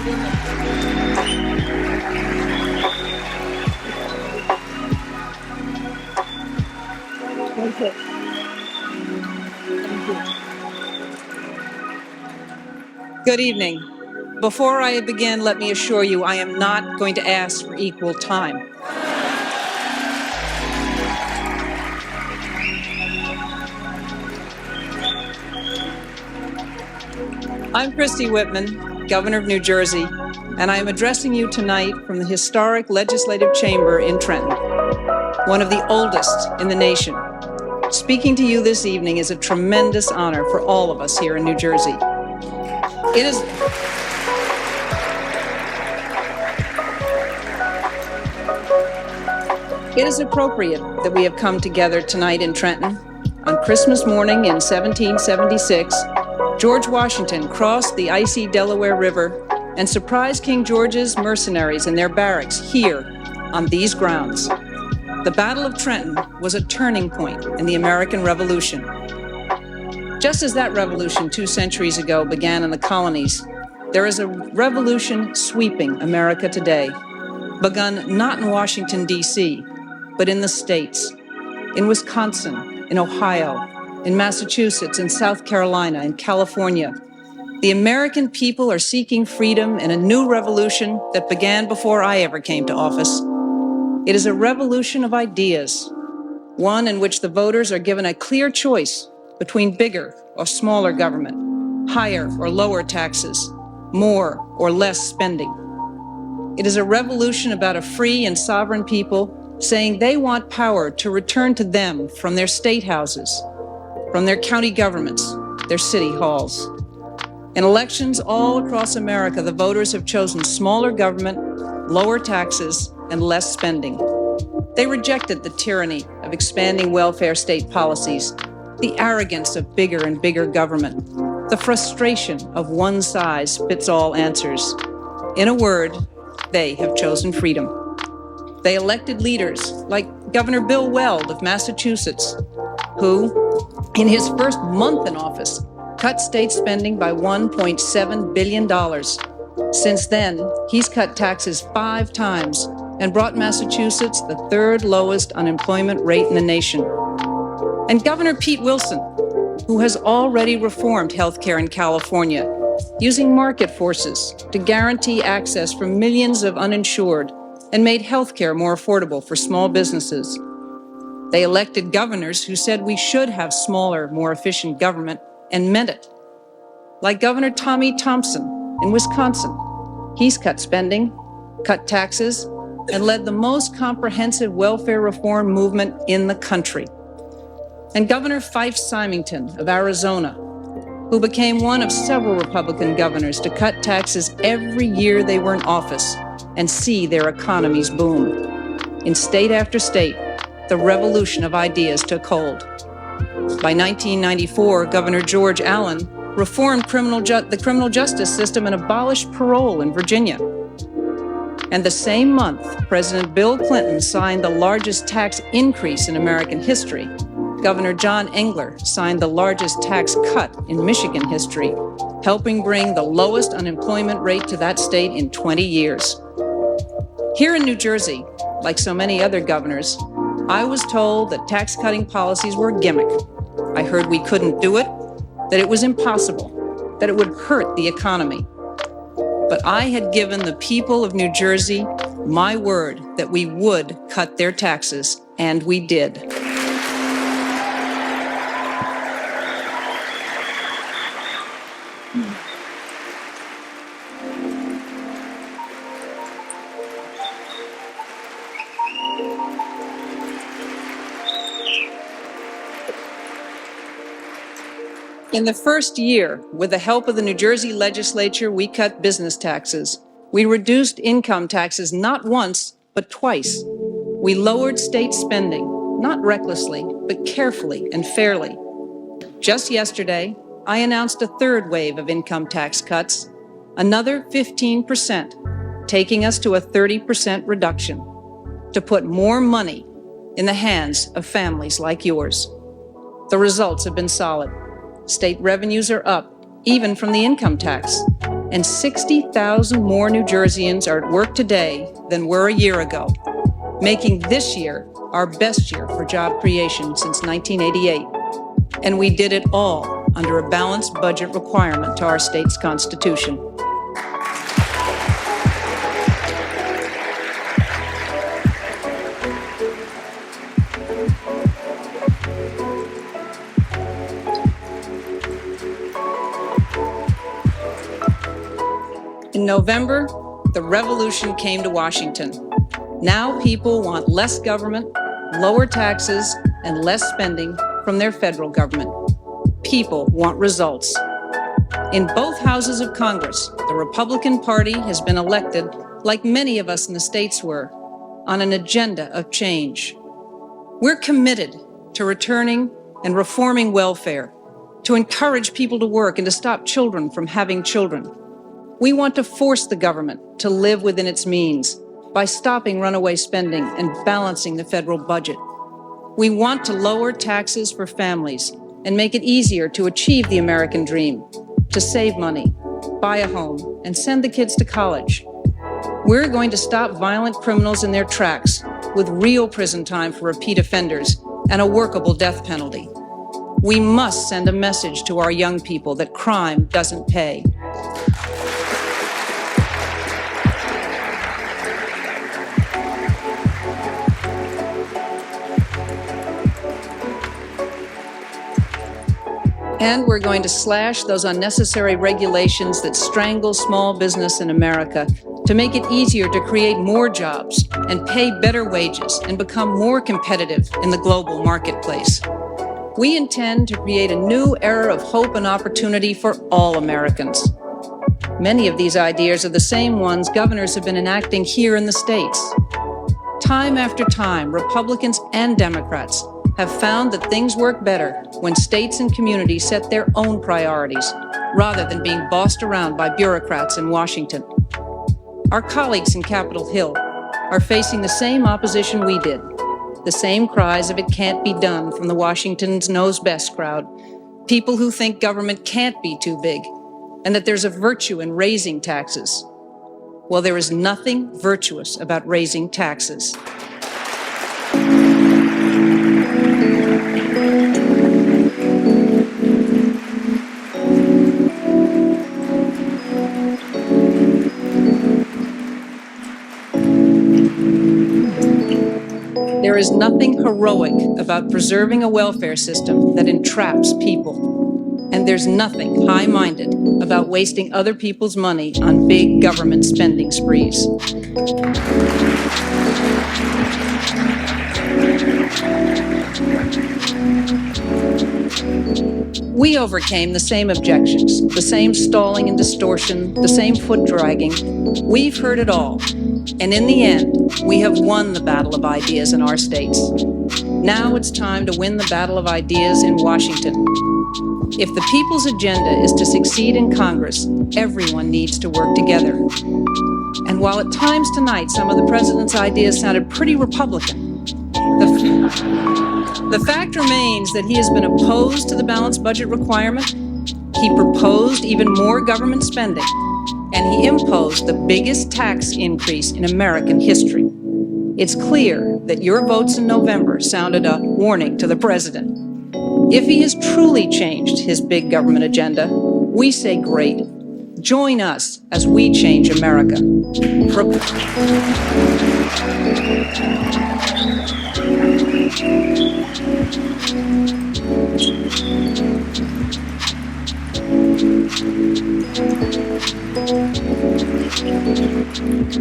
Okay. Good evening. Before I begin, let me assure you I am not going to ask for equal time. I'm Christy Whitman, Governor of New Jersey, and I am addressing you tonight from the historic Legislative Chamber in Trenton, one of the oldest in the nation. Speaking to you this evening is a tremendous honor for all of us here in New Jersey. It is appropriate that we have come together tonight in Trenton. On Christmas morning in 1776, George Washington crossed the icy Delaware River and surprised King George's mercenaries in their barracks here on these grounds. The Battle of Trenton was a turning point in the American Revolution. Just as that revolution 2 centuries ago began in the colonies, there is a revolution sweeping America today, begun not in Washington, D.C., but in the states, in Wisconsin, in Ohio, in Massachusetts, in South Carolina, in California. The American people are seeking freedom in a new revolution that began before I ever came to office. It is a revolution of ideas, one in which the voters are given a clear choice between bigger or smaller government, higher or lower taxes, more or less spending. It is a revolution about a free and sovereign people saying they want power to return to them from their state houses, from their county governments, their city halls. In elections all across America, the voters have chosen smaller government, lower taxes, and less spending. They rejected the tyranny of expanding welfare state policies, the arrogance of bigger and bigger government, the frustration of one-size-fits-all answers. In a word, they have chosen freedom. They elected leaders like Governor Bill Weld of Massachusetts, who, in his first month in office, cut state spending by $1.7 billion. Since then, he's cut taxes 5 times and brought Massachusetts the 3rd lowest unemployment rate in the nation. And Governor Pete Wilson, who has already reformed healthcare in California, using market forces to guarantee access for millions of uninsured and made healthcare more affordable for small businesses. They elected governors who said we should have smaller, more efficient government and meant it. Like Governor Tommy Thompson in Wisconsin. He's cut spending, cut taxes, and led the most comprehensive welfare reform movement in the country. And Governor Fife Symington of Arizona, who became one of several Republican governors to cut taxes every year they were in office and see their economies boom. In state after state, the revolution of ideas took hold. By 1994, Governor George Allen reformed the criminal justice system and abolished parole in Virginia. And the same month, President Bill Clinton signed the largest tax increase in American history. Governor John Engler signed the largest tax cut in Michigan history, helping bring the lowest unemployment rate to that state in 20 years. Here in New Jersey, like so many other governors, I was told that tax-cutting policies were a gimmick. I heard we couldn't do it, that it was impossible, that it would hurt the economy. But I had given the people of New Jersey my word that we would cut their taxes, and we did. In the first year, with the help of the New Jersey legislature, we cut business taxes. We reduced income taxes not once, but twice. We lowered state spending, not recklessly, but carefully and fairly. Just yesterday, I announced a 3rd wave of income tax cuts, another 15%, taking us to a 30% reduction, to put more money in the hands of families like yours. The results have been solid. State revenues are up, even from the income tax, and 60,000 more New Jerseyans are at work today than were a year ago, making this year our best year for job creation since 1988. And we did it all under a balanced budget requirement to our state's constitution. In November, the revolution came to Washington. Now people want less government, lower taxes, and less spending from their federal government. People want results. In both houses of Congress, the Republican Party has been elected, like many of us in the states were, on an agenda of change. We're committed to returning and reforming welfare, to encourage people to work and to stop children from having children. We want to force the government to live within its means by stopping runaway spending and balancing the federal budget. We want to lower taxes for families and make it easier to achieve the American dream, to save money, buy a home, and send the kids to college. We're going to stop violent criminals in their tracks with real prison time for repeat offenders and a workable death penalty. We must send a message to our young people that crime doesn't pay. And we're going to slash those unnecessary regulations that strangle small business in America to make it easier to create more jobs and pay better wages and become more competitive in the global marketplace. We intend to create a new era of hope and opportunity for all Americans. Many of these ideas are the same ones governors have been enacting here in the states. Time after time, Republicans and Democrats have found that things work better when states and communities set their own priorities, rather than being bossed around by bureaucrats in Washington. Our colleagues in Capitol Hill are facing the same opposition we did, the same cries of "it can't be done" from the Washington's knows best crowd, people who think government can't be too big, and that there's a virtue in raising taxes. Well, there is nothing virtuous about raising taxes. There is nothing heroic about preserving a welfare system that entraps people. And there's nothing high-minded about wasting other people's money on big government spending sprees. We overcame the same objections, the same stalling and distortion, the same foot dragging. We've heard it all. And in the end, we have won the battle of ideas in our states. Now it's time to win the battle of ideas in Washington. If the people's agenda is to succeed in Congress, everyone needs to work together. And while at times tonight some of the president's ideas sounded pretty Republican, the fact remains that he has been opposed to the balanced budget requirement, he proposed even more government spending, and he imposed the biggest tax increase in American history. It's clear that your votes in November sounded a warning to the president. If he has truly changed his big government agenda, we say great. Join us as we change America.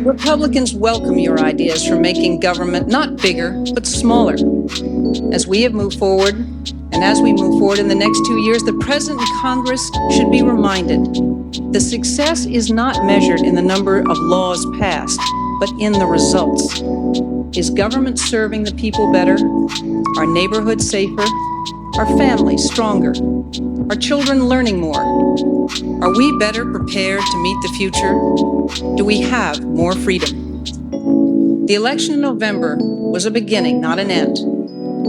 Republicans welcome your ideas for making government not bigger, but smaller. As we have moved forward, and as we move forward in the next 2 years, the President and Congress should be reminded the success is not measured in the number of laws passed, but in the results. Is government serving the people better? Are neighborhoods safer? Are families stronger? Are children learning more? Are we better prepared to meet the future? Do we have more freedom? The election in November was a beginning, not an end.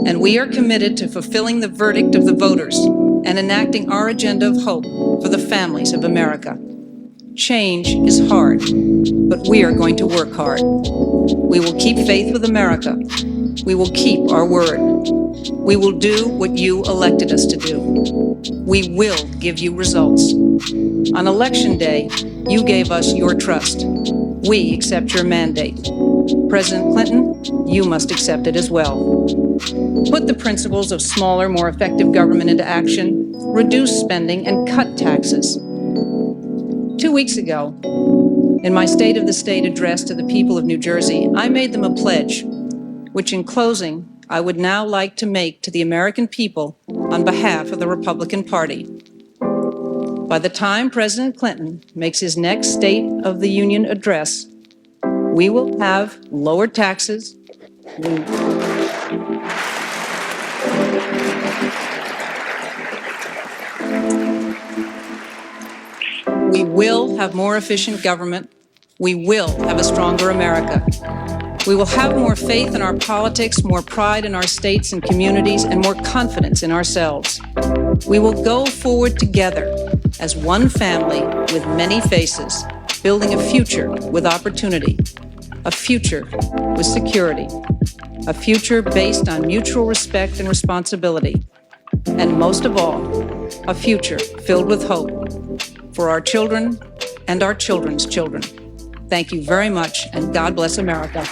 And we are committed to fulfilling the verdict of the voters and enacting our agenda of hope for the families of America. Change is hard, but we are going to work hard. We will keep faith with America. We will keep our word. We will do what you elected us to do. We will give you results. On Election Day, you gave us your trust. We accept your mandate. President Clinton, you must accept it as well. Put the principles of smaller, more effective government into action, reduce spending, and cut taxes. 2 weeks ago, in my State of the State address to the people of New Jersey, I made them a pledge, which in closing, I would now like to make to the American people on behalf of the Republican Party. By the time President Clinton makes his next State of the Union address, we will have lower taxes. We will have more efficient government. We will have a stronger America. We will have more faith in our politics, more pride in our states and communities, and more confidence in ourselves. We will go forward together as one family with many faces, building a future with opportunity, a future with security, a future based on mutual respect and responsibility, and most of all, a future filled with hope for our children and our children's children. Thank you very much, and God bless America.